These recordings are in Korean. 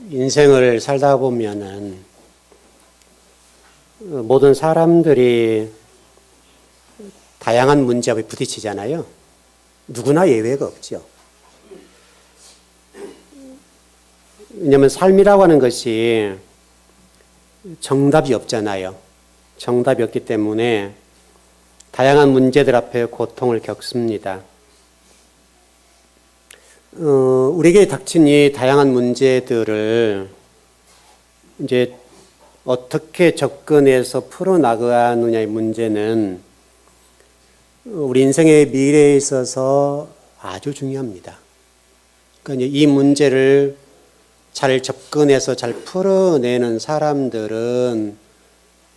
인생을 살다 보면은 모든 사람들이 다양한 문제와 부딪히잖아요. 누구나 예외가 없죠. 왜냐하면 삶이라고 하는 것이 정답이 없잖아요. 정답이 없기 때문에 다양한 문제들 앞에 고통을 겪습니다. 우리에게 닥친 이 다양한 문제들을 이제 어떻게 접근해서 풀어나가느냐의 문제는 우리 인생의 미래에 있어서 아주 중요합니다. 그러니까 이제 이 문제를 잘 접근해서 잘 풀어내는 사람들은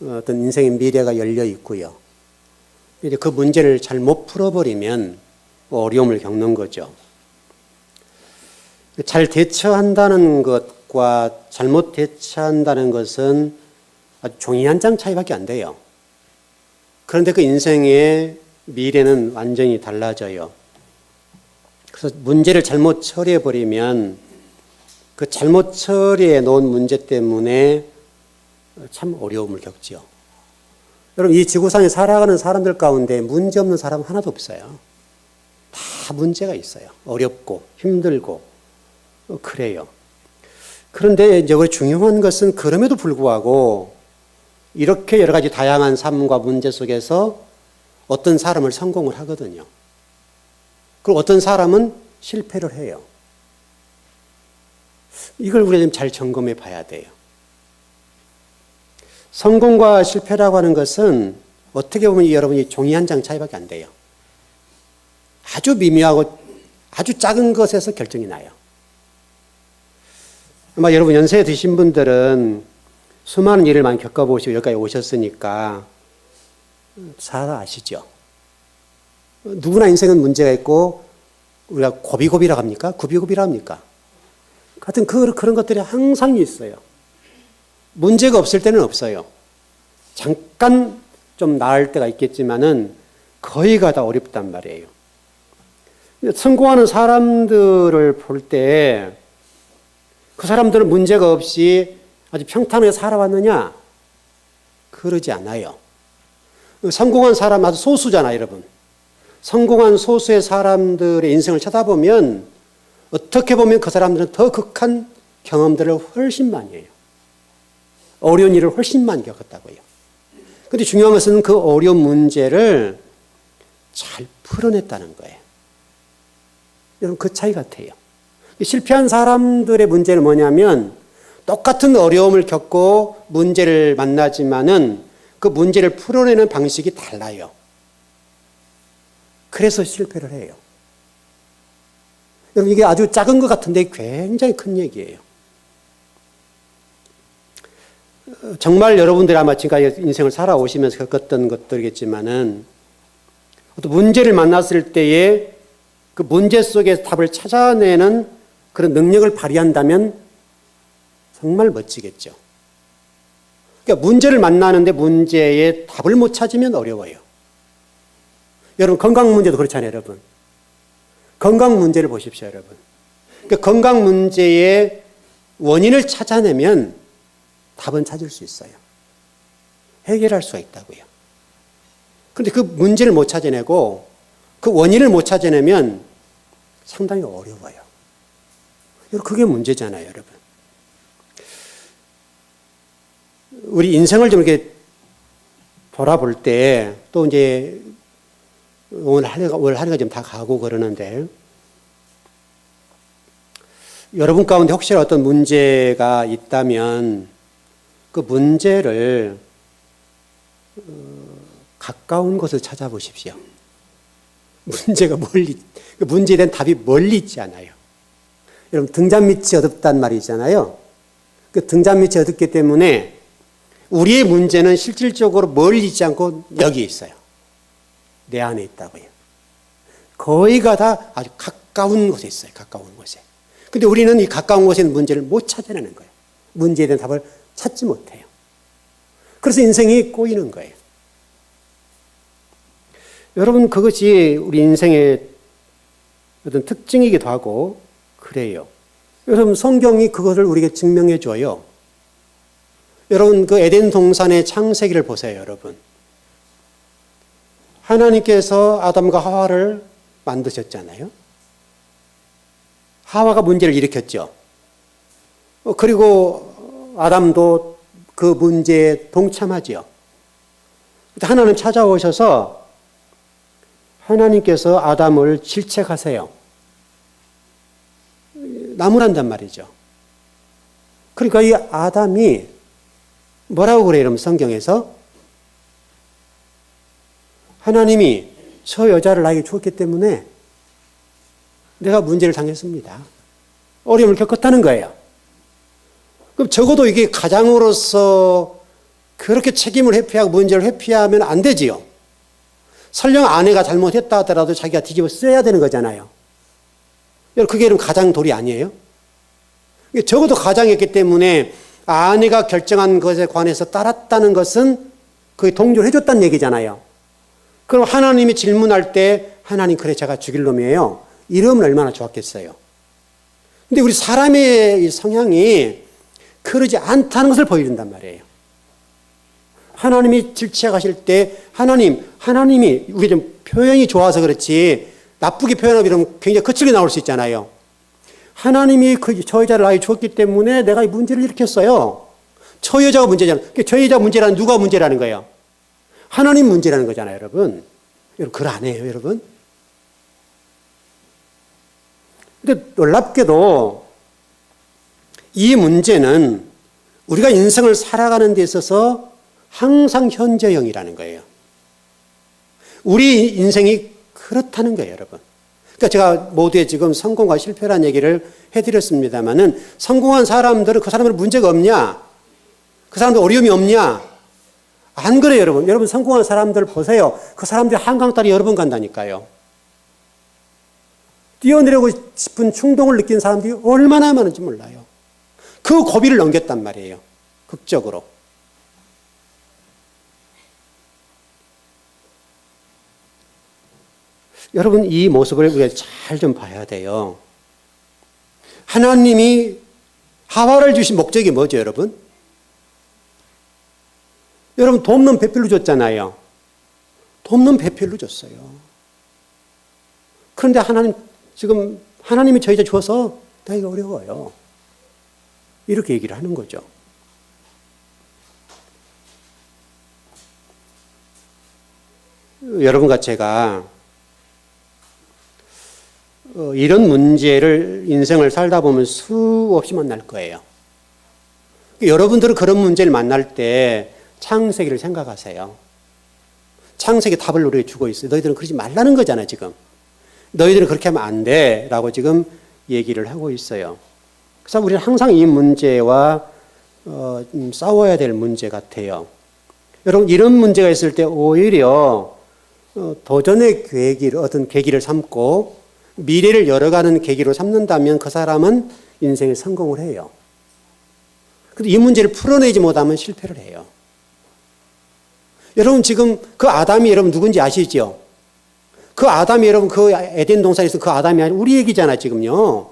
어떤 인생의 미래가 열려 있고요. 이제 그 문제를 잘 못 풀어버리면 어려움을 겪는 거죠. 잘 대처한다는 것과 잘못 대처한다는 것은 아주 종이 한 장 차이밖에 안 돼요. 그런데 그 인생의 미래는 완전히 달라져요. 그래서 문제를 잘못 처리해버리면 그 잘못 처리해 놓은 문제 때문에 참 어려움을 겪죠. 여러분, 이 지구상에 살아가는 사람들 가운데 문제 없는 사람은 하나도 없어요. 다 문제가 있어요. 어렵고 힘들고 그래요. 그런데 이제 우리 중요한 것은 그럼에도 불구하고 이렇게 여러 가지 다양한 삶과 문제 속에서 어떤 사람을 성공을 하거든요. 그리고 어떤 사람은 실패를 해요. 이걸 우리가 좀 잘 점검해 봐야 돼요. 성공과 실패라고 하는 것은 어떻게 보면 여러분이 종이 한 장 차이밖에 안 돼요. 아주 미묘하고 아주 작은 것에서 결정이 나요. 아마 여러분 연세 드신 분들은 수많은 일을 많이 겪어보시고 여기까지 오셨으니까 잘 아시죠? 누구나 인생은 문제가 있고 우리가 고비고비라고 합니까? 구비구비라고 합니까? 같은 그런 것들이 항상 있어요. 문제가 없을 때는 없어요. 잠깐 좀 나을 때가 있겠지만은 거의가 다 어렵단 말이에요. 성공하는 사람들을 볼 때 그 사람들은 문제가 없이 아주 평탄하게 살아왔느냐? 그러지 않아요. 성공한 사람 아주 소수잖아요, 여러분. 성공한 소수의 사람들의 인생을 쳐다보면 어떻게 보면 그 사람들은 더 극한 경험들을 훨씬 많이 해요. 어려운 일을 훨씬 많이 겪었다고요. 그런데 중요한 것은 그 어려운 문제를 잘 풀어냈다는 거예요. 여러분, 그 차이 같아요. 실패한 사람들의 문제는 뭐냐면 똑같은 어려움을 겪고 문제를 만나지만은 그 문제를 풀어내는 방식이 달라요. 그래서 실패를 해요. 여러분, 이게 아주 작은 것 같은데 굉장히 큰 얘기예요. 정말 여러분들이 아마 지금까지 인생을 살아오시면서 겪었던 것들이겠지만은 어떤 문제를 만났을 때에 그 문제 속에서 답을 찾아내는 그런 능력을 발휘한다면 정말 멋지겠죠. 그러니까 문제를 만나는데 문제에 답을 못 찾으면 어려워요. 여러분, 건강 문제도 그렇잖아요, 여러분. 건강 문제를 보십시오, 여러분. 그러니까 건강 문제의 원인을 찾아내면 답은 찾을 수 있어요. 해결할 수가 있다고요. 그런데 그 문제를 못 찾아내고 그 원인을 못 찾아내면 상당히 어려워요. 그게 문제잖아요, 여러분. 우리 인생을 좀 이렇게 돌아볼 때 또 이제 오늘 하루가 좀 다 가고 그러는데 여러분 가운데 혹시 어떤 문제가 있다면 그 문제를 가까운 곳을 찾아보십시오. 문제가 그 문제에 대한 답이 멀리 있지 않아요. 여러분, 등잔 밑이 어둡단 말이 있잖아요. 그 등잔 밑이 어둡기 때문에 우리의 문제는 실질적으로 멀리 있지 않고 여기 있어요. 내 안에 있다고요. 거의가 다 아주 가까운 곳에 있어요. 가까운 곳에. 근데 우리는 이 가까운 곳에 있는 문제를 못 찾아내는 거예요. 문제에 대한 답을 찾지 못해요. 그래서 인생이 꼬이는 거예요. 여러분, 그것이 우리 인생의 어떤 특징이기도 하고 그래요. 여러분, 성경이 그것을 우리에게 증명해 줘요. 여러분, 그 에덴 동산의 창세기를 보세요, 여러분. 하나님께서 아담과 하와를 만드셨잖아요. 하와가 문제를 일으켰죠. 그리고 아담도 그 문제에 동참하죠. 하나님 찾아오셔서 하나님께서 아담을 질책하세요. 나무란단 말이죠. 그러니까 이 아담이 뭐라고 그래요, 여러분, 성경에서? 하나님이 저 여자를 나에게 주었기 때문에 내가 문제를 당했습니다. 어려움을 겪었다는 거예요. 그럼 적어도 이게 가장으로서 그렇게 책임을 회피하고 문제를 회피하면 안 되지요. 설령 아내가 잘못했다 하더라도 자기가 뒤집어 써야 되는 거잖아요. 그게 그럼 가장 도리 아니에요? 적어도 가장이었기 때문에 아내가 결정한 것에 관해서 따랐다는 것은 그게 동조를 해줬다는 얘기잖아요. 그럼 하나님이 질문할 때 하나님, 그래, 제가 죽일 놈이에요, 이러면 얼마나 좋았겠어요. 근데 우리 사람의 이 성향이 그러지 않다는 것을 보여준단 말이에요. 하나님이 질책하실 때 하나님이 우리 좀 표현이 좋아서 그렇지 나쁘게 표현하면 이러면 굉장히 거칠게 나올 수 있잖아요. 하나님이 저 여자를 나에게 주었기 때문에 내가 이 문제를 일으켰어요. 저 여자가 문제잖아요. 저 여자 문제라는 누가 문제라는 거예요? 하나님 문제라는 거잖아요, 여러분. 여러분, 그걸 안 해요, 여러분? 근데 놀랍게도 이 문제는 우리가 인생을 살아가는 데 있어서 항상 현재형이라는 거예요. 우리 인생이 그렇다는 거예요, 여러분. 그러니까 제가 모두의 지금 성공과 실패라는 얘기를 해드렸습니다만은, 성공한 사람들은 그 사람들은 문제가 없냐? 그 사람들 어려움이 없냐? 안 그래요, 여러분. 여러분, 성공한 사람들 보세요. 그 사람들이 한강다리 여러 번 간다니까요. 뛰어내리고 싶은 충동을 느낀 사람들이 얼마나 많은지 몰라요. 그 고비를 넘겼단 말이에요, 극적으로. 여러분, 이 모습을 우리가 잘 좀 봐야 돼요. 하나님이 하와를 주신 목적이 뭐죠, 여러분? 여러분, 돕는 배필로 줬잖아요. 돕는 배필로 줬어요. 그런데 하나님이 저희가 주어서 나이가 어려워요, 이렇게 얘기를 하는 거죠. 여러분과 제가 이런 문제를 인생을 살다 보면 수없이 만날 거예요. 여러분들은 그런 문제를 만날 때 창세기를 생각하세요. 창세기 답을 우리에게 주고 있어요. 너희들은 그러지 말라는 거잖아요, 지금. 너희들은 그렇게 하면 안 돼 라고 지금 얘기를 하고 있어요. 그래서 우리는 항상 이 문제와 싸워야 될 문제 같아요. 여러분, 이런 문제가 있을 때 오히려 도전의 어떤 계기를 삼고 미래를 열어가는 계기로 삼는다면 그 사람은 인생에 성공을 해요. 근데 이 문제를 풀어내지 못하면 실패를 해요. 여러분, 지금 그 아담이 여러분 누군지 아시죠? 그 아담이 여러분 그 에덴 동산에서 그 아담이 아니라 우리 얘기잖아, 지금요.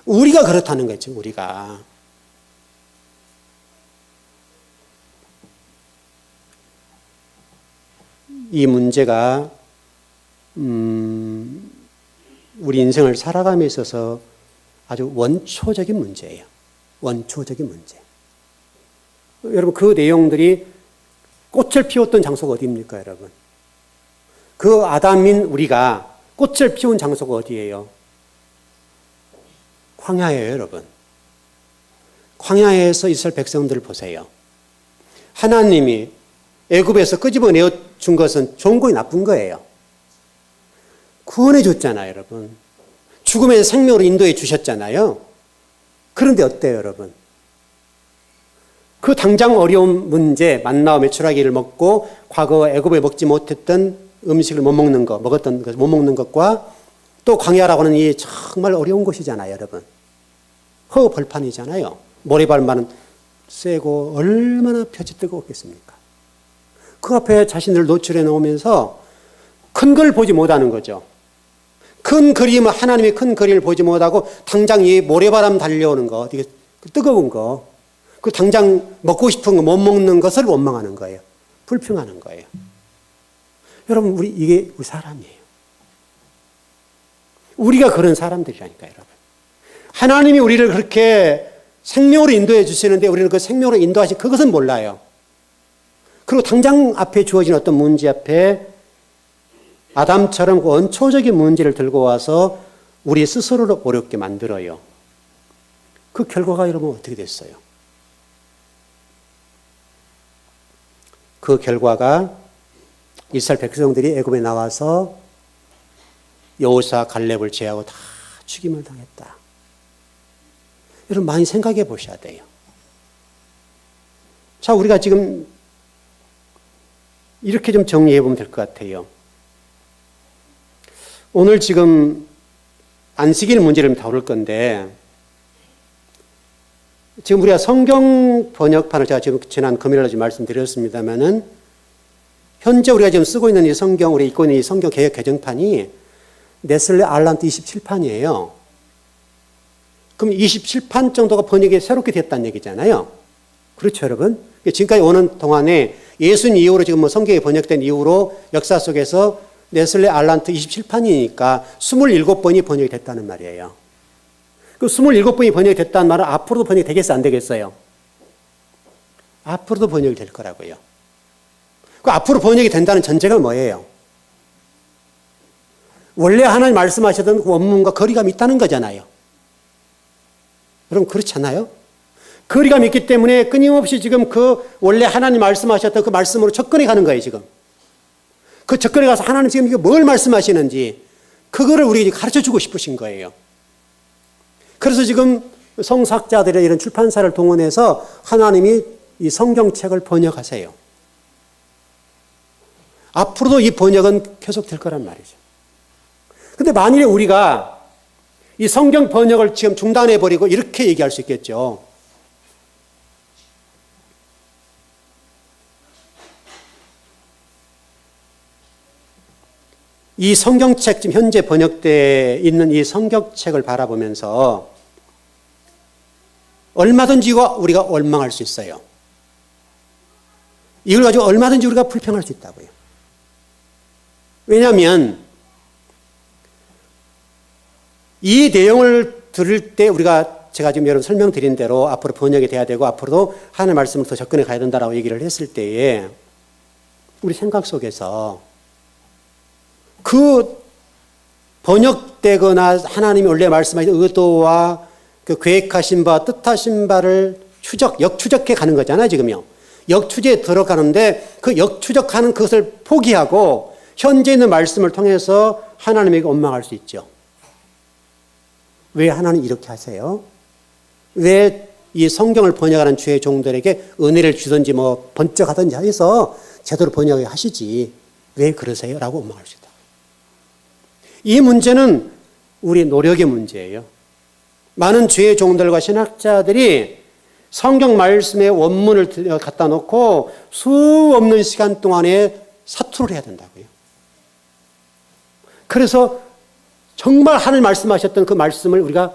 우리가 그렇다는 거죠, 우리가. 이 문제가 우리 인생을 살아감에 있어서 아주 원초적인 문제예요. 원초적인 문제. 여러분, 그 내용들이 꽃을 피웠던 장소가 어디입니까, 여러분? 그 아담인 우리가 꽃을 피운 장소가 어디예요? 광야예요, 여러분. 광야에서 이스라엘 백성들을 보세요. 하나님이 애굽에서 끄집어내어 준 것은 좋은 거예요, 나쁜 거예요? 구원해 줬잖아요, 여러분. 죽음에서 생명으로 인도해 주셨잖아요. 그런데 어때요, 여러분? 그 당장 어려운 문제, 만나와 메추라기를 먹고 과거 애굽에 먹지 못했던 음식을 못 먹는 것과 또 광야라고 하는 이 정말 어려운 곳이잖아요, 여러분. 허벌판이잖아요. 모래발만은 세고 얼마나 볕이 뜨거웠겠습니까? 그 앞에 자신을 노출해 놓으면서 큰 걸 보지 못하는 거죠. 큰 그림을, 하나님의 큰 그림을 보지 못하고 당장 이 모래바람 달려오는 거, 이게 뜨거운 거, 그 당장 먹고 싶은 거 못 먹는 것을 원망하는 거예요. 불평하는 거예요. 여러분, 이게 우리 사람이에요. 우리가 그런 사람들이라니까요, 여러분. 하나님이 우리를 그렇게 생명으로 인도해 주시는데 우리는 그 생명으로 인도하신 그것은 몰라요. 그리고 당장 앞에 주어진 어떤 문제 앞에 아담처럼 그 원초적인 문제를 들고 와서 우리 스스로를 어렵게 만들어요. 그 결과가 여러분 어떻게 됐어요? 그 결과가 이스라엘 백성들이 애굽에 나와서 여호수아 갈렙을 제하고 다 죽임을 당했다. 여러분 많이 생각해 보셔야 돼요. 자, 우리가 지금 이렇게 좀 정리해 보면 될 것 같아요. 오늘 지금 안식일 문제를 다룰 건데, 지금 우리가 성경 번역판을 제가 지금 지난 금요일에 좀 말씀드렸습니다만은, 현재 우리가 지금 쓰고 있는 이 성경, 우리 읽고 있는 이 성경 개역 개정판이 네슬레 알란트 27판이에요. 그럼 27판 정도가 번역이 새롭게 됐다는 얘기잖아요. 그렇죠, 여러분? 지금까지 오는 동안에 예수님 이후로 지금 뭐 성경이 번역된 이후로 역사 속에서 네슬레 알란트 27판이니까 27번이 번역이 됐다는 말이에요. 그 27번이 번역이 됐다는 말은 앞으로도 번역이 되겠어요, 안 되겠어요? 앞으로도 번역이 될 거라고요. 그 앞으로 번역이 된다는 전제가 뭐예요? 원래 하나님 말씀하시던 그 원문과 거리감이 있다는 거잖아요. 여러분 그렇지 않아요? 거리감이 있기 때문에 끊임없이 지금 그 원래 하나님 말씀하셨던 그 말씀으로 접근해 가는 거예요, 지금. 그 접근해 가서 하나님 지금 이게 뭘 말씀하시는지 그거를 우리에게 가르쳐 주고 싶으신 거예요. 그래서 지금 성사학자들의 이런 출판사를 동원해서 하나님이 이 성경책을 번역하세요. 앞으로도 이 번역은 계속될 거란 말이죠. 근데 만일에 우리가 이 성경 번역을 지금 중단해버리고 이렇게 얘기할 수 있겠죠. 이 성경책, 지금 현재 번역되어 있는 이 성경책을 바라보면서 얼마든지 우리가 원망할 수 있어요. 이걸 가지고 얼마든지 우리가 불평할 수 있다고요. 왜냐하면 이 내용을 들을 때 제가 지금 여러분 설명드린 대로 앞으로 번역이 돼야 되고 앞으로도 하나님의 말씀을 더 접근해 가야 된다라고 얘기를 했을 때에 우리 생각 속에서 그 번역되거나 하나님이 원래 말씀하신 의도와 그 계획하신 바, 뜻하신 바를 역추적해 가는 거잖아요, 지금요. 역추적에 들어가는데 그 역추적하는 그것을 포기하고 현재 있는 말씀을 통해서 하나님에게 원망할 수 있죠. 왜 하나님 이렇게 하세요? 왜 이 성경을 번역하는 주의 종들에게 은혜를 주든지 뭐 번쩍하든지 해서 제대로 번역을 하시지. 왜 그러세요? 라고 원망할 수 있다. 이 문제는 우리 노력의 문제예요. 많은 주의 종들과 신학자들이 성경 말씀의 원문을 갖다 놓고 수 없는 시간 동안에 사투를 해야 된다고요. 그래서 정말 하나님 말씀하셨던 그 말씀을 우리가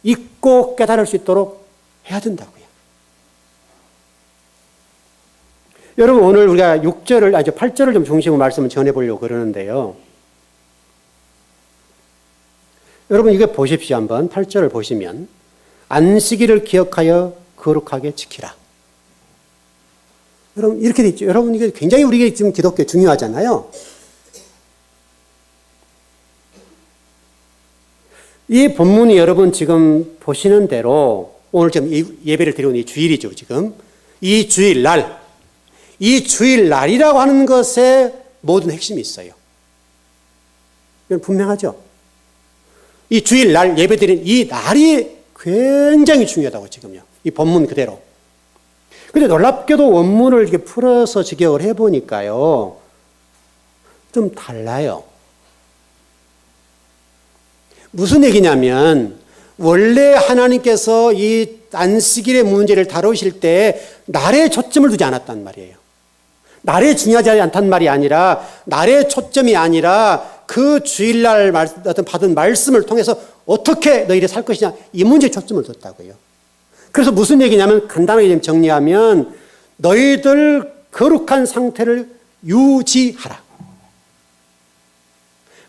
잊고 깨달을 수 있도록 해야 된다고요. 여러분 오늘 우리가 8절을 좀 중심으로 말씀을 전해보려고 그러는데요. 여러분 이거 보십시오. 한번 8절을 보시면 안식일을 기억하여 거룩하게 지키라. 여러분 이렇게 돼 있죠. 여러분 이게 굉장히 우리에게 지금 기독교 중요하잖아요. 이 본문이 여러분 지금 보시는 대로 오늘 지금 예배를 드리는 이 주일이죠. 지금 이 주일날이라고 하는 것에 모든 핵심이 있어요. 이건 분명하죠. 이 주일날 예배 드리는 이 날이 굉장히 중요하다고 지금요. 이 본문 그대로. 근데 놀랍게도 원문을 이렇게 풀어서 직역을 해보니까요. 좀 달라요. 무슨 얘기냐면 원래 하나님께서 이 안식일의 문제를 다루실 때 날에 초점을 두지 않았단 말이에요. 날에 중요하지 않단 말이 아니라 날의 초점이 아니라 그 주일날 어떤 받은 말씀을 통해서 어떻게 너희들이 살 것이냐 이 문제에 초점을 뒀다고요. 그래서 무슨 얘기냐면 간단하게 좀 정리하면 너희들 거룩한 상태를 유지하라.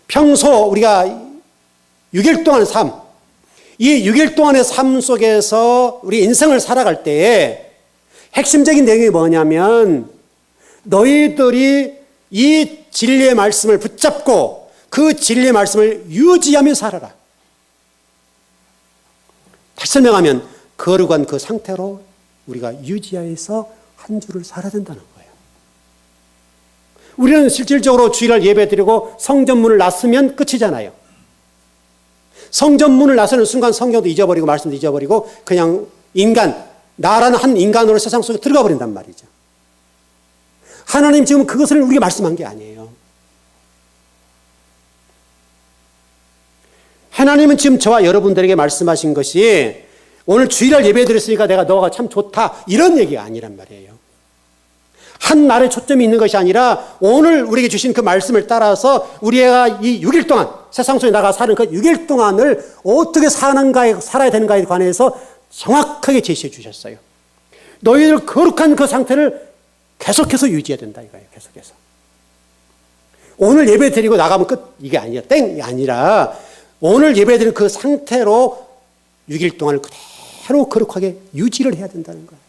평소 우리가 6일 동안의 삶, 이 6일 동안의 삶 속에서 우리 인생을 살아갈 때에 핵심적인 내용이 뭐냐면 너희들이 이 진리의 말씀을 붙잡고 그 진리의 말씀을 유지하며 살아라. 다시 설명하면 거룩한 그 상태로 우리가 유지해서 한 주를 살아야 된다는 거예요. 우리는 실질적으로 주일날 예배드리고 성전문을 나서면 끝이잖아요. 성전문을 나서는 순간 성경도 잊어버리고 말씀도 잊어버리고 그냥 나라는 한 인간으로 세상 속에 들어가 버린단 말이죠. 하나님 지금 그것을 우리가 말씀한 게 아니에요. 하나님은 지금 저와 여러분들에게 말씀하신 것이 오늘 주일날 예배 드렸으니까 너가 참 좋다 이런 얘기가 아니란 말이에요. 한 날에 초점이 있는 것이 아니라 오늘 우리에게 주신 그 말씀을 따라서 우리가 이 6일 동안 세상 속에 나가 사는 그 6일 동안을 어떻게 살아야 되는가에 관해서 정확하게 제시해 주셨어요. 너희들 거룩한 그 상태를 계속해서 유지해야 된다 이거예요. 계속해서. 오늘 예배 드리고 나가면 끝 이게 아니라 땡이 아니라 오늘 예배 드리는 그 상태로 6일 동안을 그대로 거룩하게 유지를 해야 된다는 거예요.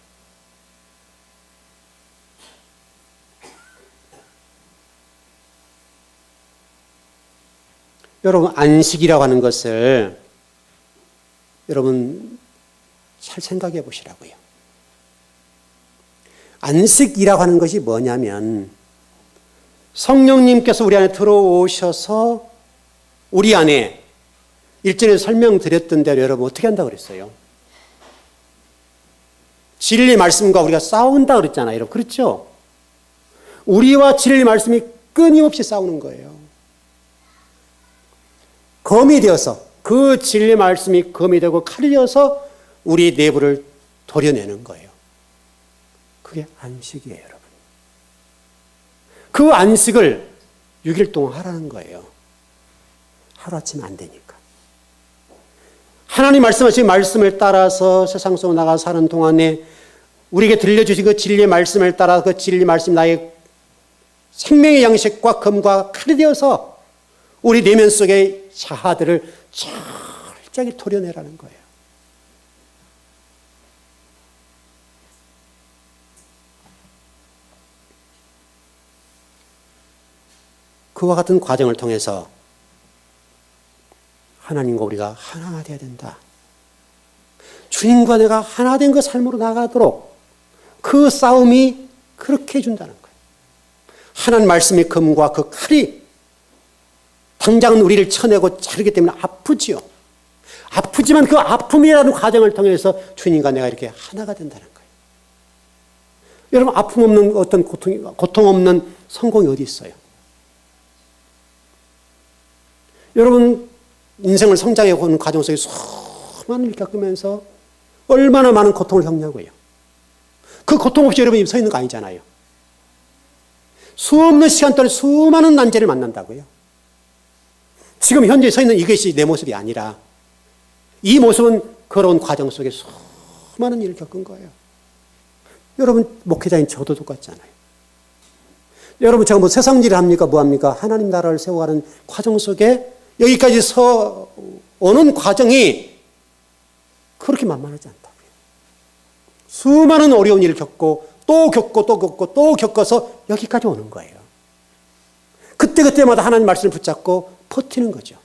여러분 안식이라고 하는 것을 여러분 잘 생각해 보시라고요. 안식이라고 하는 것이 뭐냐면 성령님께서 우리 안에 들어오셔서 우리 안에 일전에 설명드렸던 대로 여러분 어떻게 한다고 그랬어요? 진리 말씀과 우리가 싸운다 그랬잖아요. 여러분 그렇죠? 우리와 진리 말씀이 끊임없이 싸우는 거예요. 검이 되어서 그 진리 말씀이 검이 되고 칼이 되어서 우리 내부를 도려내는 거예요. 그게 안식이에요, 여러분. 그 안식을 6일 동안 하라는 거예요. 하루아침에 안 되니까. 하나님 말씀하신 말씀을 따라서 세상 속으로 나가 사는 동안에 우리에게 들려주신 그 진리의 말씀을 따라 그 진리 말씀 나의 생명의 양식과 검과 칼이 되어서 우리 내면 속의 자아들을 철저하게 토려내라는 거예요. 그와 같은 과정을 통해서 하나님과 우리가 하나가 되어야 된다. 주님과 내가 하나 된 그 삶으로 나가도록 그 싸움이 그렇게 해준다는 거예요. 하나님 말씀의 검과 그 칼이 당장은 우리를 쳐내고 자르기 때문에 아프지요. 아프지만 그 아픔이라는 과정을 통해서 주님과 내가 이렇게 하나가 된다는 거예요. 여러분 아픔 없는 어떤 고통 없는 성공이 어디 있어요? 여러분 인생을 성장해 오는 과정 속에 수많은 일을 겪으면서 얼마나 많은 고통을 겪냐고요. 그 고통 없이 여러분이 서 있는 거 아니잖아요. 수없는 시간 동안 수많은 난제를 만난다고요. 지금 현재 서 있는 이것이 내 모습이 아니라 이 모습은 걸어온 과정 속에 수많은 일을 겪은 거예요. 여러분 목회자인 저도 똑같잖아요. 여러분 제가 뭐 세상 일을 합니까? 뭐 합니까? 하나님 나라를 세워가는 과정 속에 여기까지 오는 과정이 그렇게 만만하지 않다고요. 수많은 어려운 일을 겪고 또 겪고 또 겪고 또 겪어서 여기까지 오는 거예요. 그때그때마다 하나님 말씀을 붙잡고 버티는 거죠.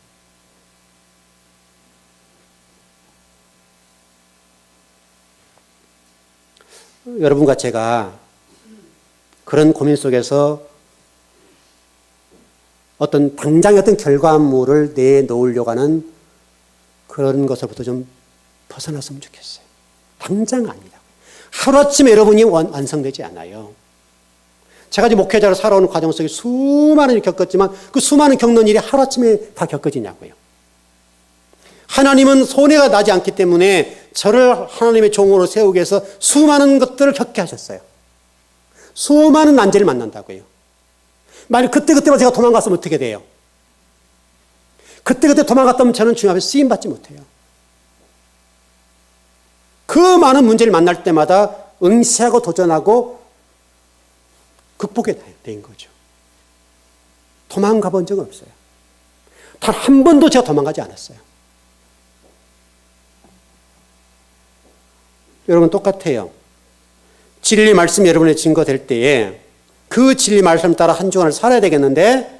여러분과 제가 그런 고민 속에서 어떤 당장의 어떤 결과물을 내놓으려고 하는 그런 것으로부터 좀 벗어났으면 좋겠어요. 당장 아니다. 하루아침에 여러분이 완성되지 않아요. 제가 이제 목회자로 살아오는 과정 속에 수많은 일을 겪었지만 그 수많은 겪는 일이 하루아침에 다 겪어지냐고요. 하나님은 손해가 나지 않기 때문에 저를 하나님의 종으로 세우기 위해서 수많은 것들을 겪게 하셨어요. 수많은 난제를 만난다고요. 만약 그때마다 제가 도망갔으면 어떻게 돼요? 그때그때 도망갔다면 저는 주님 앞에 쓰임받지 못해요. 그 많은 문제를 만날 때마다 응시하고 도전하고 극복해 된 거죠. 도망가 본 적은 없어요. 단 한 번도 제가 도망가지 않았어요. 여러분 똑같아요. 진리 말씀이 여러분의 증거될 때에 그 진리 말씀 따라 한 주간을 살아야 되겠는데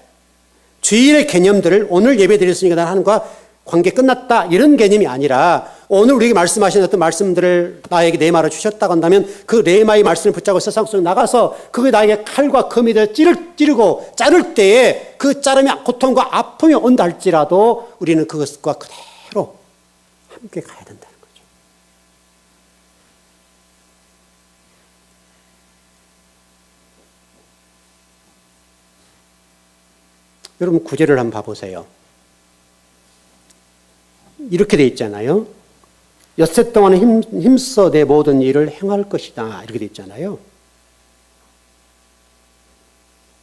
주일의 개념들을 오늘 예배 드렸으니까 나는 하나님과 관계 끝났다 이런 개념이 아니라 오늘 우리에게 말씀하신 어떤 말씀들을 나에게 레마로 주셨다고 한다면 그 레마의 말씀을 붙잡고 세상 속에 나가서 그게 나에게 칼과 금이 되어 찌르고 자를 때에 그 자름이 고통과 아픔이 온다 할지라도 우리는 그것과 그대로 함께 가야 된다는 거죠. 여러분 구절을 한번 봐보세요. 이렇게 돼 있잖아요. 엿새 동안 힘써 내 모든 일을 행할 것이다. 이렇게 돼 있잖아요.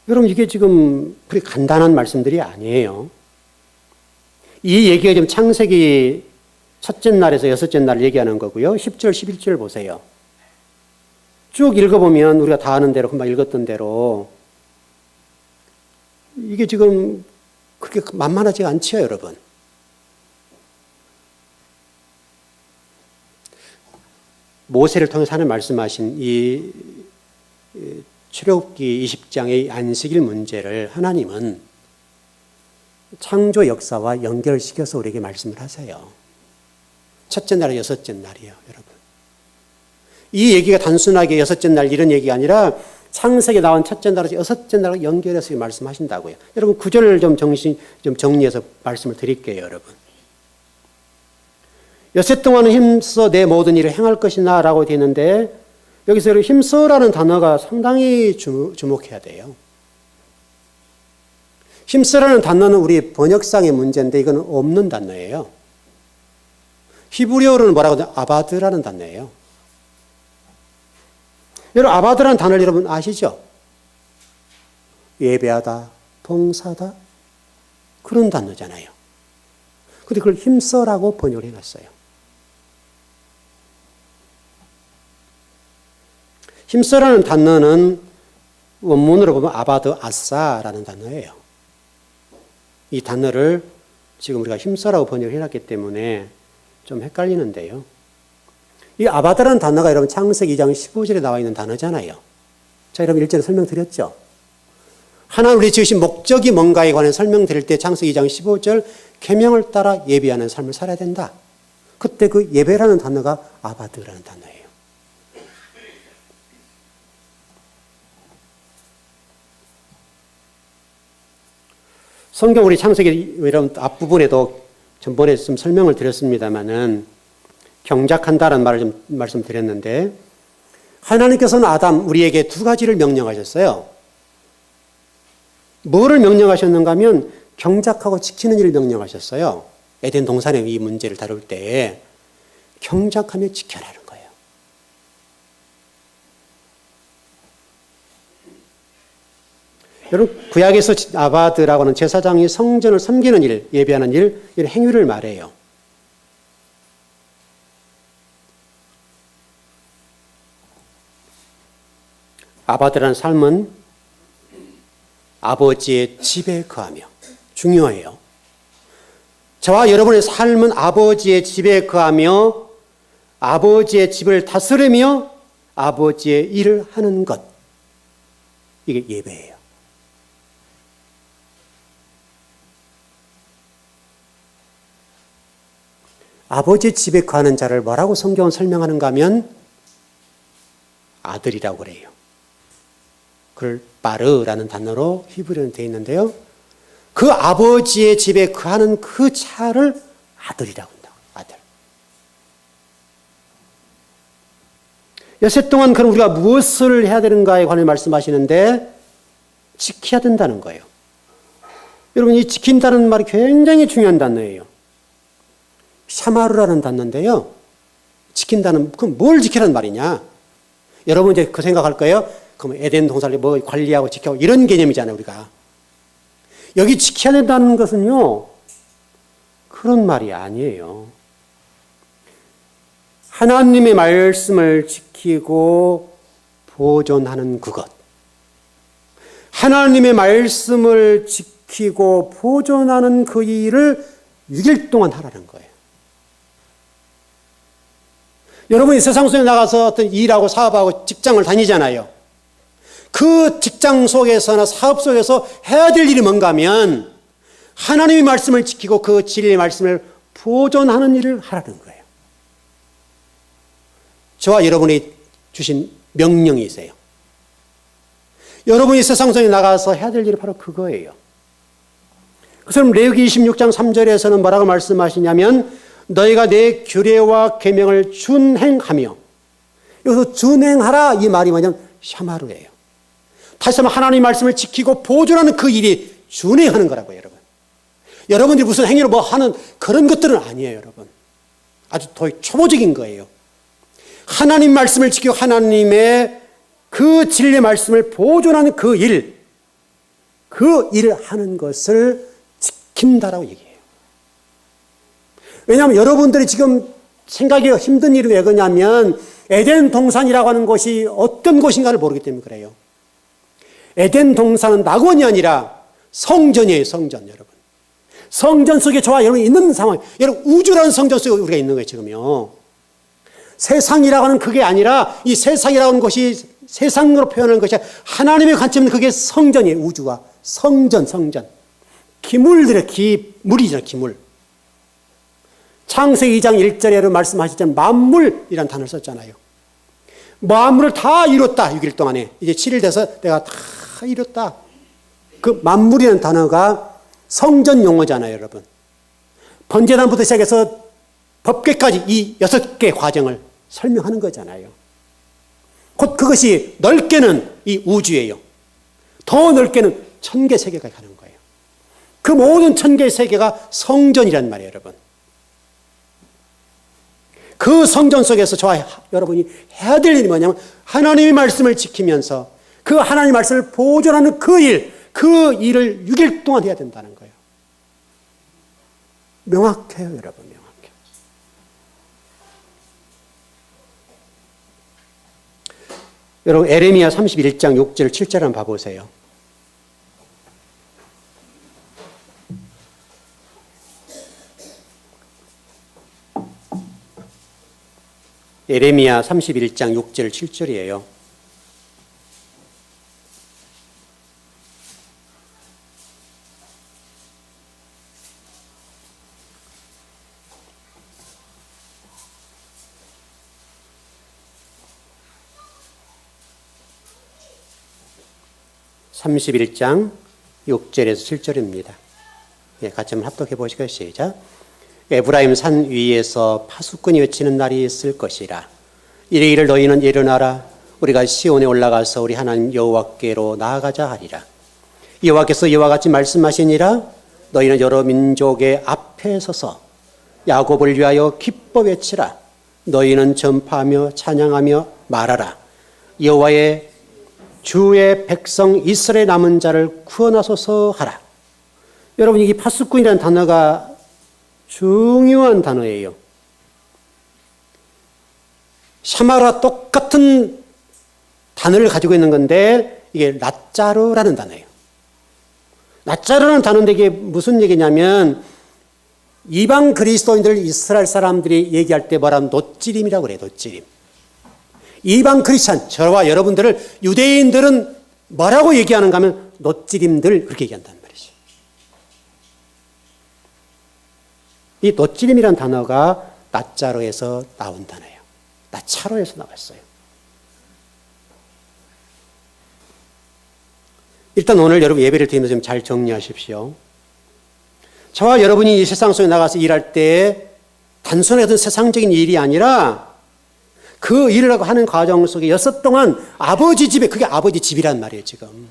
여러분 이게 지금 그렇게 간단한 말씀들이 아니에요. 이 얘기가 지금 창세기 첫째 날에서 여섯째 날 얘기하는 거고요. 10절, 11절 보세요. 쭉 읽어보면 우리가 다 아는 대로 금방 읽었던 대로 이게 지금 그렇게 만만하지가 않지요, 여러분. 모세를 통해서 하나님 말씀하신 이 출애굽기 20장의 안식일 문제를 하나님은 창조 역사와 연결시켜서 우리에게 말씀을 하세요. 첫째 날, 여섯째 날이에요, 여러분. 이 얘기가 단순하게 여섯째 날 이런 얘기가 아니라 창세기에 나온 첫째 날에서 여섯째 날과 연결해서 말씀하신다고요. 여러분 구절을 좀 정리해서 말씀을 드릴게요, 여러분. 엿새 동안은 힘써 내 모든 일을 행할 것이나 라고 되어 있는데 여기서 힘써라는 단어가 상당히 주목해야 돼요. 힘써라는 단어는 우리 번역상의 문제인데 이건 없는 단어예요. 히브리어로는 뭐라고 하죠? 아바드라는 단어예요. 여러분 아바드라는 단어를 여러분 아시죠? 예배하다, 봉사하다 그런 단어잖아요. 근데 그걸 힘써라고 번역을 해놨어요. 힘써라는 단어는 원문으로 보면 아바드 아싸라는 단어예요. 이 단어를 지금 우리가 힘써라고 번역을 해놨기 때문에 좀 헷갈리는데요. 이 아바드라는 단어가 여러분 창세기 2장 15절에 나와 있는 단어잖아요. 자, 여러분 1절에 설명드렸죠. 하나님 우리 지으신 목적이 뭔가에 관해 설명드릴 때 창세기 2장 15절 계명을 따라 예배하는 삶을 살아야 된다. 그때 그 예배라는 단어가 아바드라는 단어예요. 성경 우리 창세기 이런 앞부분에도 전번에 좀 설명을 드렸습니다마는 경작한다는 말을 좀 말씀드렸는데 하나님께서는 아담 우리에게 두 가지를 명령하셨어요. 뭐를 명령하셨는가 하면 경작하고 지키는 일을 명령하셨어요. 에덴 동산의 이 문제를 다룰 때 경작하며 지켜라는 거예요. 여러분 구약에서 아바드라고 하는 제사장이 성전을 섬기는 일, 예배하는 일, 이런 행위를 말해요. 아바드라는 삶은 아버지의 집에 거하며 중요해요. 저와 여러분의 삶은 아버지의 집에 거하며 아버지의 집을 다스리며 아버지의 일을 하는 것. 이게 예배예요. 아버지의 집에 거하는 자를 뭐라고 성경은 설명하는가 하면 아들이라고 그래요. 그걸 바르라는 단어로 히브리어는 되어 있는데요. 그 아버지의 집에 거하는 그 자를 아들이라고 한다고. 아들. 엿새 동안 그럼 우리가 무엇을 해야 되는가에 관해 말씀하시는데 지켜야 된다는 거예요. 여러분 이 지킨다는 말이 굉장히 중요한 단어예요. 샤마르라는 단어인데요. 지킨다는 그럼 뭘 지키라는 말이냐? 여러분 이제 그 생각할 거예요. 그럼 에덴 동산을 뭐 관리하고 지켜고 이런 개념이잖아요, 우리가. 여기 지켜야 된다는 것은요. 그런 말이 아니에요. 하나님의 말씀을 지키고 보존하는 그것. 하나님의 말씀을 지키고 보존하는 그 일을 6일 동안 하라는 거예요. 여러분이 세상 속에 나가서 어떤 일하고 사업하고 직장을 다니잖아요. 그 직장 속에서나 사업 속에서 해야 될 일이 뭔가 하면 하나님의 말씀을 지키고 그 진리의 말씀을 보존하는 일을 하라는 거예요. 저와 여러분이 주신 명령이세요. 여러분이 세상 속에 나가서 해야 될 일이 바로 그거예요. 그래서 레위기 26장 3절에서는 뭐라고 말씀하시냐면 너희가 내 규례와 계명을 준행하며, 여기서 준행하라 이 말이 뭐냐면 샤마르예요. 다시 한번 하나님의 말씀을 지키고 보존하는 그 일이 준행하는 거라고요, 여러분. 여러분들이 무슨 행위를 뭐 하는 그런 것들은 아니에요, 여러분. 아주 더 초보적인 거예요. 하나님 말씀을 지키고 하나님의 그 진리의 말씀을 보존하는 그 일, 그 일을 하는 것을 지킨다라고 얘기해요. 왜냐하면 여러분들이 지금 생각이 힘든 일이 왜 그러냐면 에덴 동산이라고 하는 곳이 어떤 곳인가를 모르기 때문에 그래요. 에덴 동산은 낙원이 아니라 성전이에요, 성전, 여러분. 성전 속에 저와 여러분이 있는 상황, 여러분 우주라는 성전 속에 우리가 있는 거예요, 지금요. 세상이라고 하는 그게 아니라 이 세상이라고 하는 것이 세상으로 표현하는 것이 하나님의 관점은 그게 성전이에요, 우주와. 성전, 성전. 기물들의 기물이잖아요, 기물. 창세기 2장 1절에 말씀하셨잖아요. 만물이라는 단어를 썼잖아요. 만물을 다 이뤘다, 6일 동안에. 이제 7일 돼서 내가 다 이뤘다. 그 만물이라는 단어가 성전 용어잖아요, 여러분. 번제단부터 시작해서 법궤까지 이 6개 과정을 설명하는 거잖아요. 곧 그것이 넓게는 이 우주예요. 더 넓게는 천개 세계가 가는 거예요. 그 모든 천개 세계가 성전이란 말이에요, 여러분. 그 성전 속에서 저와 여러분이 해야 될 일이 뭐냐면 하나님의 말씀을 지키면서 그 하나님의 말씀을 보존하는 그 일을 6일 동안 해야 된다는 거예요. 명확해요, 여러분, 명확해요. 여러분, 에레미야 31장 6절, 7절 한번 봐보세요. 에레미야 31장 6절 7절이에요. (31장 6절에서 7절입니다) 예, 같이 한번 합독해 보시고 시작. 에브라임 산 위에서 파수꾼이 외치는 날이 있을 것이라. 이르기를 너희는 일어나라. 우리가 시온에 올라가서 우리 하나님 여호와께로 나아가자 하리라. 여호와께서 이와 같이 말씀하시니라. 너희는 여러 민족의 앞에 서서 야곱을 위하여 기뻐 외치라. 너희는 전파하며 찬양하며 말하라. 여호와의 주의 백성 이스라엘 남은 자를 구원하소서 하라. 여러분, 이 파수꾼이라는 단어가 중요한 단어예요. 샤마라 똑같은 단어를 가지고 있는 건데 이게 낫자르라는 단어예요. 낫자르라는 단어인데 이게 무슨 얘기냐면 이방 그리스도인들 이스라엘 사람들이 얘기할 때 뭐라면 노찌림이라고 그래요. 노찌림. 이방 크리스찬, 저와 여러분들을 유대인들은 뭐라고 얘기하는가 하면 노찌림들 그렇게 얘기한다는 말이죠. 이 노찌림이라는 단어가 낫자로에서 나온 단어예요. 나차로에서 나왔어요. 일단 오늘 여러분 예배를 드리면서 좀 잘 정리하십시오. 저와 여러분이 이 세상 속에 나가서 일할 때 단순한 어떤 세상적인 일이 아니라 그 일을 하는 과정 속에 6 동안 아버지 집에, 그게 아버지 집이란 말이에요, 지금.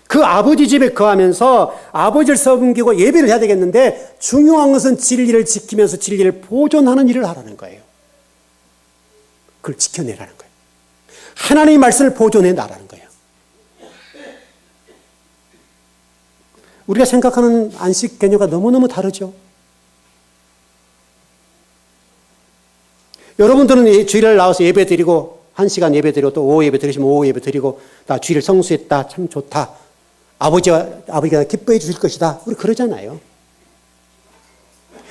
그 아버지 집에 거하면서 아버지를 섬기고 예배를 해야 되겠는데 중요한 것은 진리를 지키면서 진리를 보존하는 일을 하라는 거예요. 그걸 지켜내라는 거예요. 하나님의 말씀을 보존해 나라는 거예요. 우리가 생각하는 안식 개념과 너무너무 다르죠. 여러분들은 주일날 나와서 예배 드리고 1시간 예배 드리고 또 오후 예배 드리시면 오후 예배 드리고 나 주일을 성수했다. 참 좋다. 아버지가 기뻐해 주실 것이다. 우리 그러잖아요.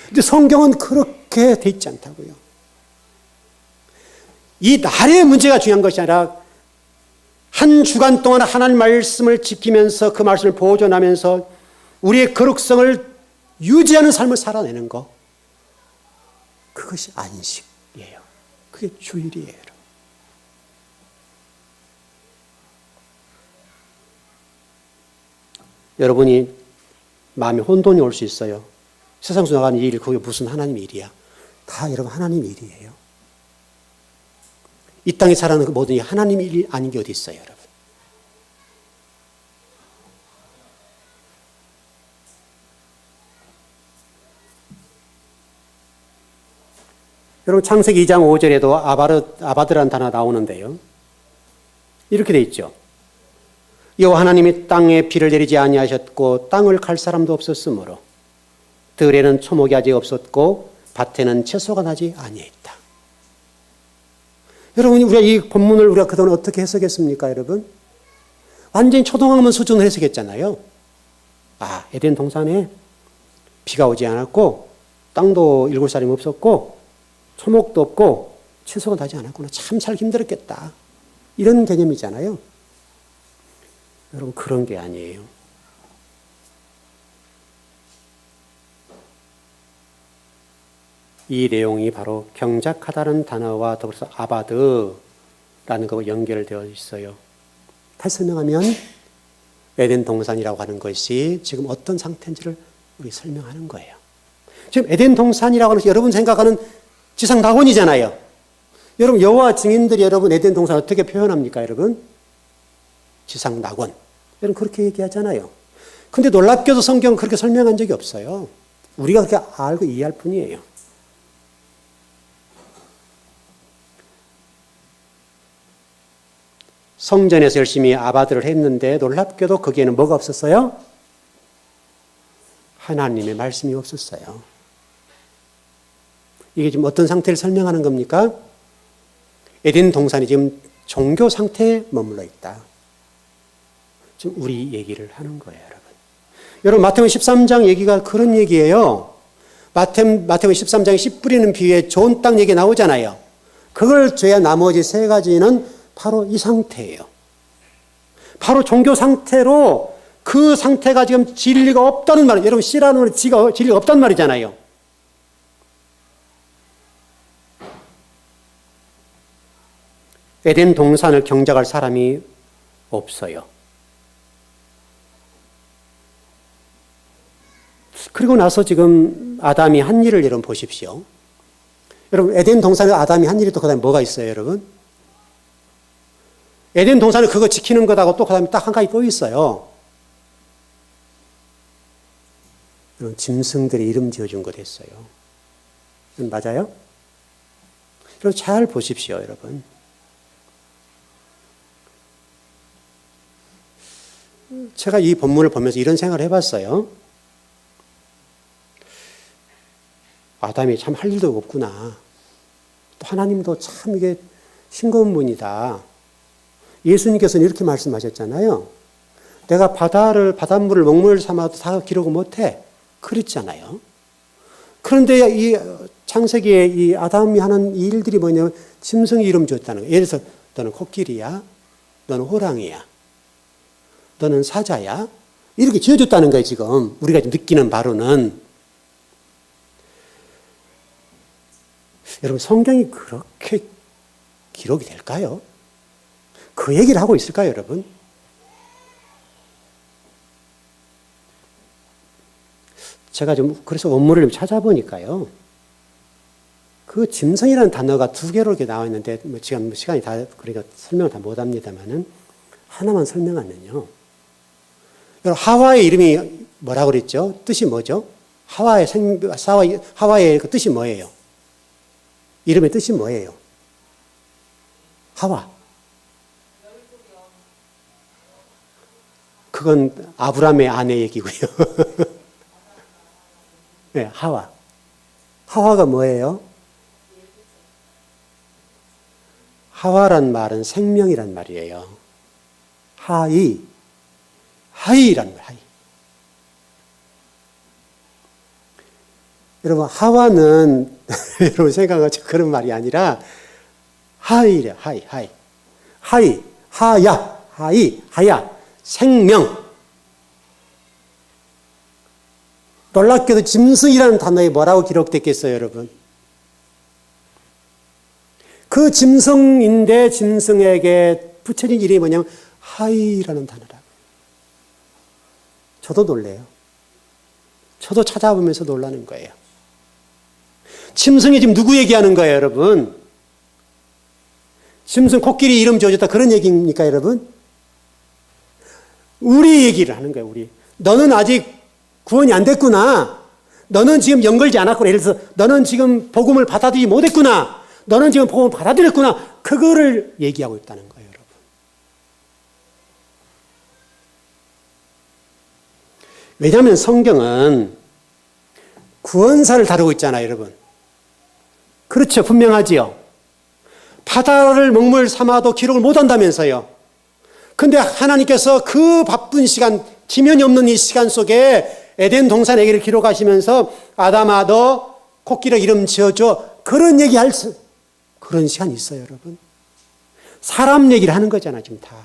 근데 성경은 그렇게 돼 있지 않다고요. 이 날의 문제가 중요한 것이 아니라 한 주간 동안 하나님 말씀을 지키면서 그 말씀을 보존하면서 우리의 거룩성을 유지하는 삶을 살아내는 것. 그것이 안식이에요. 그게 주일이에요. 여러분이 마음에 혼돈이 올 수 있어요. 세상 속에 나가는 일, 그게 무슨 하나님 일이야. 다 여러분 하나님 일이에요. 이 땅에 살아가는 그 모든 일 하나님 일 아닌 게 어디 있어요, 여러분. 여러분 창세기 2장 5절에도 아바드라는 단어가 나오는데요. 이렇게 돼 있죠. 여호와 하나님이 땅에 비를 내리지 아니하셨고 땅을 갈 사람도 없었으므로 들에는 초목이 아직 없었고 밭에는 채소가 나지 아니했다. 여러분 우리가 이 본문을 우리가 그동안 어떻게 해석했습니까, 여러분? 완전히 초등학문 수준으로 해석했잖아요. 에덴 동산에 비가 오지 않았고 땅도 일굴 사람이 없었고 초목도 없고 채소가 나지 않았구나. 참 살기 힘들었겠다. 이런 개념이잖아요. 여러분 그런 게 아니에요. 이 내용이 바로 경작하다는 단어와 더불어서 아바드라는 것과 연결되어 있어요. 다시 설명하면 에덴 동산이라고 하는 것이 지금 어떤 상태인지를 우리 설명하는 거예요. 지금 에덴 동산이라고 하는 것이 여러분 생각하는 지상 낙원이잖아요. 여러분 여호와 증인들이 여러분 에덴 동산 어떻게 표현합니까, 여러분? 지상 낙원. 여러분 그렇게 얘기하잖아요. 근데 놀랍게도 성경은 그렇게 설명한 적이 없어요. 우리가 그렇게 알고 이해할 뿐이에요. 성전에서 열심히 아바드를 했는데 놀랍게도 거기에는 뭐가 없었어요? 하나님의 말씀이 없었어요. 이게 지금 어떤 상태를 설명하는 겁니까? 에덴 동산이 지금 종교 상태에 머물러 있다. 지금 우리 얘기를 하는 거예요, 여러분. 여러분 마태복음 13장 얘기가 그런 얘기예요. 마태복음 13장에 씨 뿌리는 비유에 좋은 땅 얘기 나오잖아요. 그걸 줘야 나머지 세 가지는 바로 이 상태예요. 바로 종교 상태로 그 상태가 지금 진리가 없다는 말이에요. 여러분 씨라는 말은 진리가 없다는 말이잖아요. 에덴 동산을 경작할 사람이 없어요. 그리고 나서 지금 아담이 한 일을 여러분 보십시오. 여러분 에덴 동산에 아담이 한 일이 또 그다음에 뭐가 있어요, 여러분? 에덴 동산을 그거 지키는 것하고 또 그다음에 딱 한 가지 또 있어요. 여러분 짐승들이 이름 지어준 거 됐어요. 맞아요? 여러분 잘 보십시오, 여러분. 제가 이 본문을 보면서 이런 생각을 해봤어요. 아담이 참 할 일도 없구나. 또 하나님도 참 이게 싱거운 분이다. 예수님께서는 이렇게 말씀하셨잖아요. 내가 바닷물을 먹물 삼아도 다 기록을 못해. 그랬잖아요. 그런데 이 창세기에 이 아담이 하는 이 일들이 뭐냐면 짐승이 이름 지었다는 거예요. 예를 들어서 너는 코끼리야. 너는 호랑이야. 너는 사자야. 이렇게 지어줬다는 거예요, 지금. 우리가 느끼는 바로는. 여러분, 성경이 그렇게 기록이 될까요? 그 얘기를 하고 있을까요, 여러분? 제가 좀, 그래서 원문을 좀 찾아보니까요. 그 짐승이라는 단어가 두 개로 이렇게 나와 있는데, 지금 시간이 다, 그러니까 설명을 다 못 합니다만은, 하나만 설명하면요. 여러분, 하와의 이름이 뭐라고 그랬죠? 뜻이 뭐죠? 하와의 그 뜻이 뭐예요? 이름의 뜻이 뭐예요? 하와. 그건 아브라함의 아내 얘기고요. 네, 하와. 하와가 뭐예요? 하와란 말은 생명이란 말이에요. 하이란 말, 하이. 여러분, 하와는 여러분 생각하죠. 그런 말이 아니라 하이래, 하이. 하야, 생명. 놀랍게도 짐승이라는 단어에 뭐라고 기록됐겠어요, 여러분? 그 짐승인데 짐승에게 붙여진 이름이 뭐냐면 하이라는 단어라고. 저도 놀래요. 저도 찾아보면서 놀라는 거예요. 짐승이 지금 누구 얘기하는 거예요, 여러분? 짐승 코끼리 이름 지어줬다 그런 얘기입니까, 여러분? 우리 얘기를 하는 거예요, 우리. 너는 아직 구원이 안 됐구나. 너는 지금 연결지 않았구나. 예를 들어서 너는 지금 복음을 받아들이지 못했구나. 너는 지금 복음을 받아들였구나. 그거를 얘기하고 있다는 거예요, 여러분. 왜냐하면 성경은 구원사를 다루고 있잖아요, 여러분. 그렇죠. 분명하지요. 바다를 먹물 삼아도 기록을 못한다면서요. 근데 하나님께서 그 바쁜 시간, 지면이 없는 이 시간 속에 에덴 동산 얘기를 기록하시면서 아담아 너 코끼리 이름 지어줘. 그런 얘기할 그런 시간이 있어요, 여러분. 사람 얘기를 하는 거잖아, 지금 다.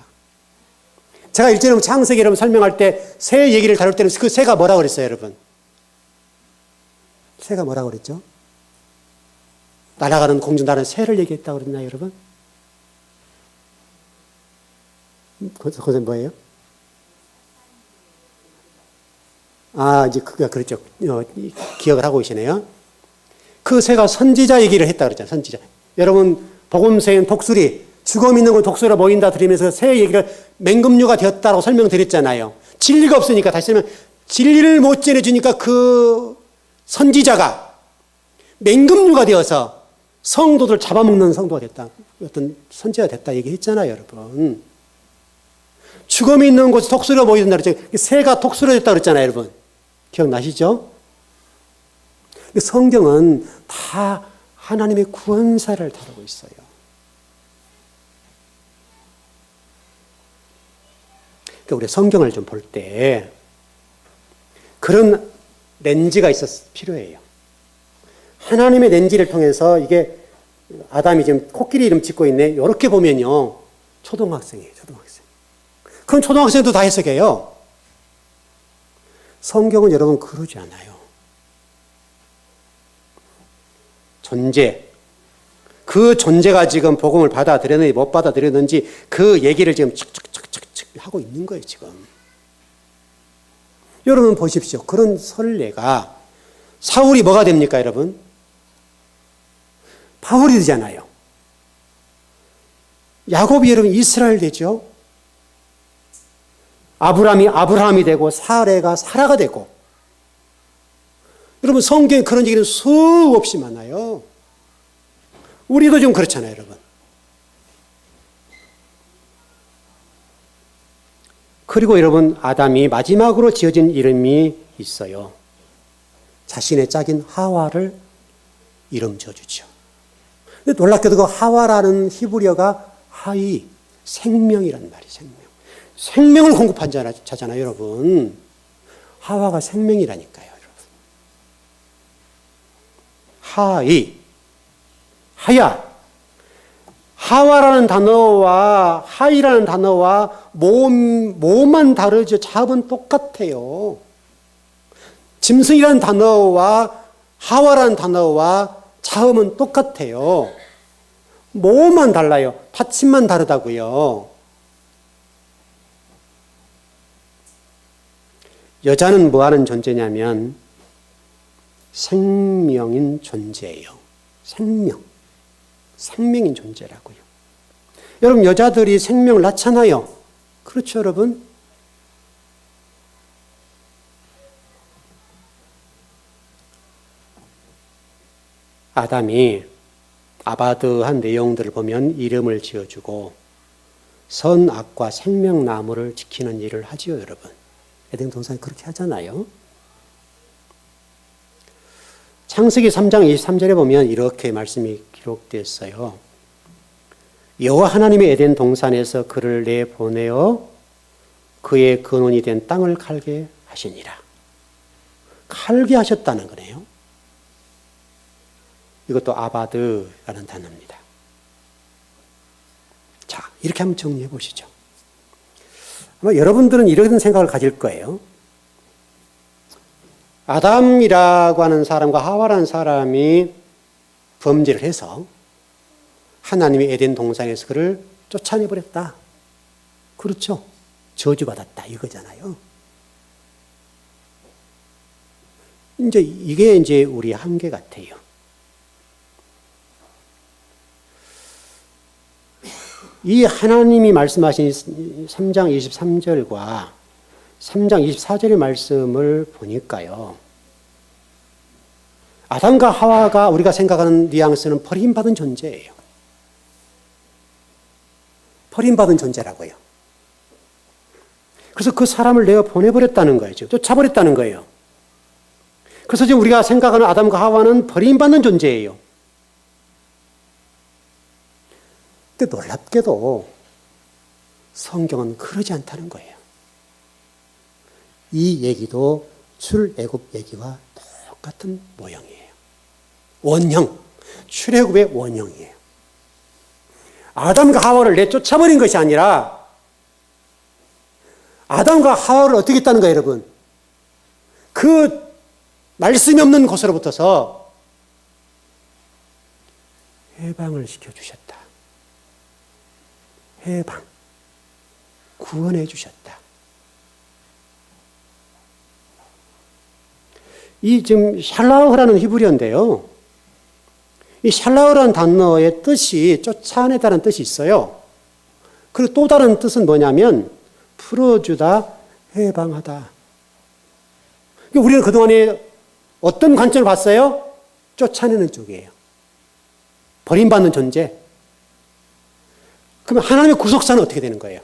제가 일전에 창세기 여러분 설명할 때 새 얘기를 다룰 때는 그 새가 뭐라고 그랬어요, 여러분? 새가 뭐라고 그랬죠? 날아가는 공중 나는 새를 얘기했다고 그랬나요, 여러분? 그것은 뭐예요? 이제 그렇죠. 기억을 하고 계시네요. 그 새가 선지자 얘기를 했다 그랬잖아요, 선지자. 여러분, 복음서엔 독수리, 죽음 있는 건 독수리로 보인다 드리면서 새 얘기를 맹금류가 되었다고 설명드렸잖아요. 진리가 없으니까, 다시 말하면 진리를 못 전해주니까 그 선지자가 맹금류가 되어서 성도들 잡아먹는 성도가 됐다. 어떤 선지자가 됐다 얘기했잖아요, 여러분. 죽음이 있는 곳에 독수리가 보인다 그랬죠. 새가 독수리가 됐다 그랬잖아요, 여러분. 기억나시죠? 성경은 다 하나님의 구원사를 다루고 있어요. 그러니까 우리 성경을 좀 볼 때 그런 렌즈가 필요해요. 하나님의 렌즈를 통해서 이게 아담이 지금 코끼리 이름 짓고 있네. 이렇게 보면요. 초등학생이에요, 초등학생. 그럼 초등학생도 다 해석해요. 성경은 여러분 그러지 않아요. 존재. 그 존재가 지금 복음을 받아들였는지 못 받아들였는지 그 얘기를 지금 칙칙칙칙 하고 있는 거예요, 지금. 여러분 보십시오. 그런 선례가 사울이 뭐가 됩니까, 여러분? 바울이 되잖아요. 야곱이 여러분 이스라엘 되죠. 아브라함이 되고 사레가 사라가 되고. 여러분 성경에 그런 얘기는 수없이 많아요. 우리도 좀 그렇잖아요, 여러분. 그리고 여러분 아담이 마지막으로 지어진 이름이 있어요. 자신의 짝인 하와를 이름 지어주죠. 근데 놀랍게도 그 하와라는 히브리어가 하이, 생명이란 말이에요, 생명. 생명을 공급한 자잖아요, 여러분. 하와가 생명이라니까요, 여러분. 하야. 하와라는 단어와 하이라는 단어와 모음만 다르죠. 자음은 똑같아요. 짐승이라는 단어와 하와라는 단어와 자음은 똑같아요. 모음만 달라요. 받침만 다르다고요. 여자는 뭐 하는 존재냐면 생명인 존재예요. 생명인 존재라고요. 여러분 여자들이 생명을 낳잖아요. 그렇죠, 여러분? 아담이 아바드한 내용들을 보면 이름을 지어주고 선악과 생명나무를 지키는 일을 하지요, 여러분. 에덴 동산이 그렇게 하잖아요. 창세기 3장 23절에 보면 이렇게 말씀이 기록되어 있어요. 여호와 하나님의 에덴 동산에서 그를 내보내어 그의 근원이 된 땅을 갈게 하시니라. 갈게 하셨다는 거네요. 이것도 아바드라는 단어입니다. 자, 이렇게 한번 정리해 보시죠. 아마 여러분들은 이런 생각을 가질 거예요. 아담이라고 하는 사람과 하와라는 사람이 범죄를 해서 하나님의 에덴 동산에서 그를 쫓아내버렸다. 그렇죠. 저주받았다. 이거잖아요. 이게 이제 우리 한계 같아요. 이 하나님이 말씀하신 3장 23절과 3장 24절의 말씀을 보니까요. 아담과 하와가 우리가 생각하는 뉘앙스는 버림받은 존재예요. 버림받은 존재라고요. 그래서 그 사람을 내어 보내버렸다는 거예요. 쫓아버렸다는 거예요. 그래서 지금 우리가 생각하는 아담과 하와는 버림받는 존재예요. 근데 놀랍게도 성경은 그러지 않다는 거예요. 이 얘기도 출애굽 얘기와 똑같은 모형이에요. 원형, 출애굽의 원형이에요. 아담과 하와를 내쫓아버린 것이 아니라 아담과 하와를 어떻게 했다는 거예요, 여러분? 그 말씀이 없는 곳으로부터서 해방을 시켜주셨다. 해방, 구원해 주셨다. 이 지금 샬라흐라는 히브리어인데요. 이 샬라흐라는 단어의 뜻이 쫓아내다는 뜻이 있어요. 그리고 또 다른 뜻은 뭐냐면 풀어주다, 해방하다. 우리는 그동안에 어떤 관점을 봤어요? 쫓아내는 쪽이에요. 버림받는 존재. 그러면 하나님의 구속사는 어떻게 되는 거예요?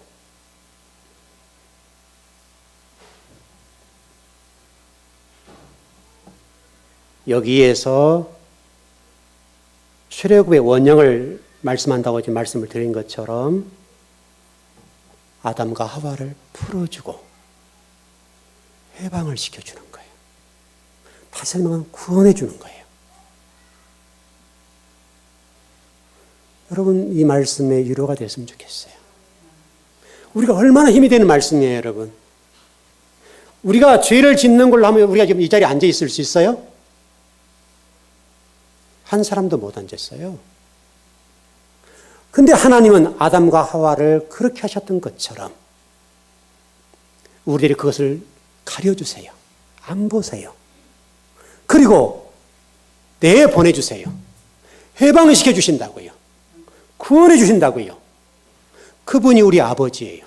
여기에서 출애굽의 원형을 말씀한다고 지금 말씀을 드린 것처럼 아담과 하와를 풀어주고 해방을 시켜주는 거예요. 다시 설명하면 구원해 주는 거예요. 여러분, 이 말씀에 위로가 됐으면 좋겠어요. 우리가 얼마나 힘이 되는 말씀이에요, 여러분. 우리가 죄를 짓는 걸로 하면 우리가 지금 이 자리에 앉아 있을 수 있어요? 한 사람도 못 앉았어요. 근데 하나님은 아담과 하와를 그렇게 하셨던 것처럼 우리들이 그것을 가려주세요. 안 보세요. 그리고 내보내주세요. 해방을 시켜주신다고요. 구원해 주신다고요. 그분이 우리 아버지예요.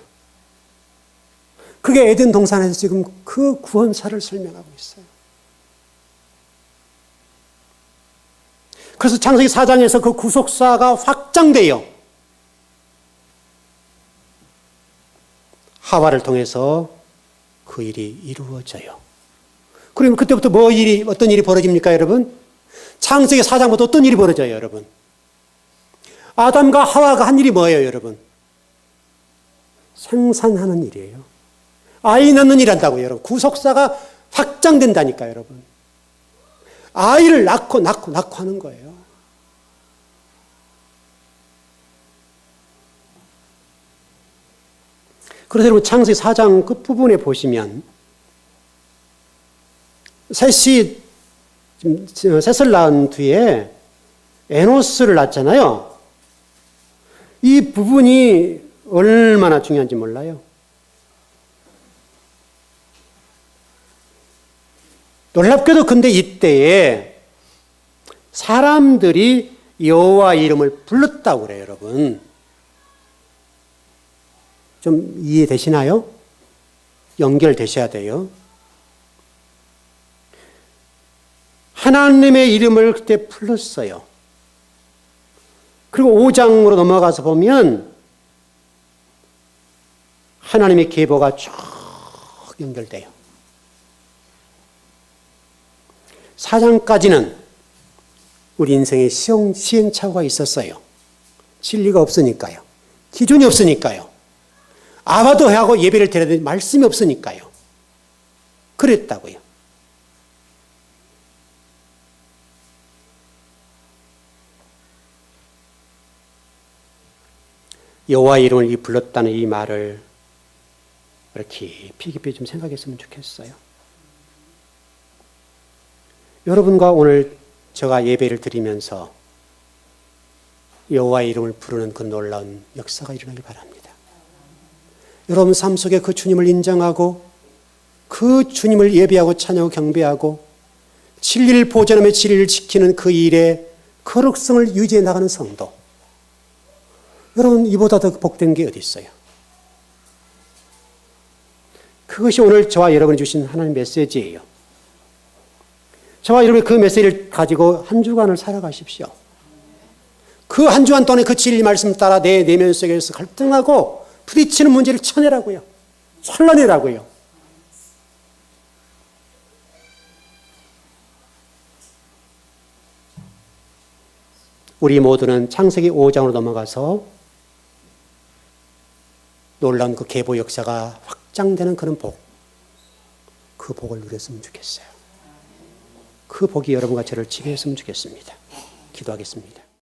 그게 에덴 동산에서 지금 그 구원사를 설명하고 있어요. 그래서 창세기 4장에서 그 구속사가 확장돼요. 하와를 통해서 그 일이 이루어져요. 그러면 그때부터 어떤 일이 벌어집니까, 여러분? 창세기 4장부터 어떤 일이 벌어져요, 여러분? 아담과 하와가 한 일이 뭐예요, 여러분? 생산하는 일이에요. 아이 낳는 일 한다고요, 여러분. 구속사가 확장된다니까요, 여러분. 아이를 낳고 하는 거예요. 그래서 여러분 창세기 4장 끝부분에 보시면 셋이 셋을 낳은 뒤에 에노스를 낳잖아요. 이 부분이 얼마나 중요한지 몰라요. 놀랍게도 근데 이때에 사람들이 여호와 이름을 불렀다고 그래요, 여러분. 좀 이해되시나요? 연결되셔야 돼요. 하나님의 이름을 그때 불렀어요. 그리고 5장으로 넘어가서 보면 하나님의 계보가 쭉 연결돼요. 4장까지는 우리 인생에 시행착오가 있었어요. 진리가 없으니까요. 기준이 없으니까요. 아바도 하고 예배를 드려야 되는데 말씀이 없으니까요. 그랬다고요. 여호와 이름을 불렀다는 이 말을 깊이 좀 생각했으면 좋겠어요. 여러분과 오늘 제가 예배를 드리면서 여호와의 이름을 부르는 그 놀라운 역사가 일어나길 바랍니다. 여러분 삶 속에 그 주님을 인정하고 그 주님을 예배하고 찬양하고 경배하고 진리를 보존하며 진리를 지키는 그 일에 거룩성을 유지해 나가는 성도. 여러분 이보다 더 복된 게 어디 있어요? 그것이 오늘 저와 여러분이 주신 하나님의 메시지예요. 저와 여러분이 그 메시지를 가지고 한 주간을 살아가십시오. 그 한 주간 동안에 그 진리 말씀 따라 내 내면 속에서 갈등하고 부딪히는 문제를 쳐내라고요. 잘라내라고요. 우리 모두는 창세기 5장으로 넘어가서 놀라운 그 계보 역사가 확장되는 그런 복, 그 복을 누렸으면 좋겠어요. 그 복이 여러분과 저를 지배했으면 좋겠습니다. 기도하겠습니다.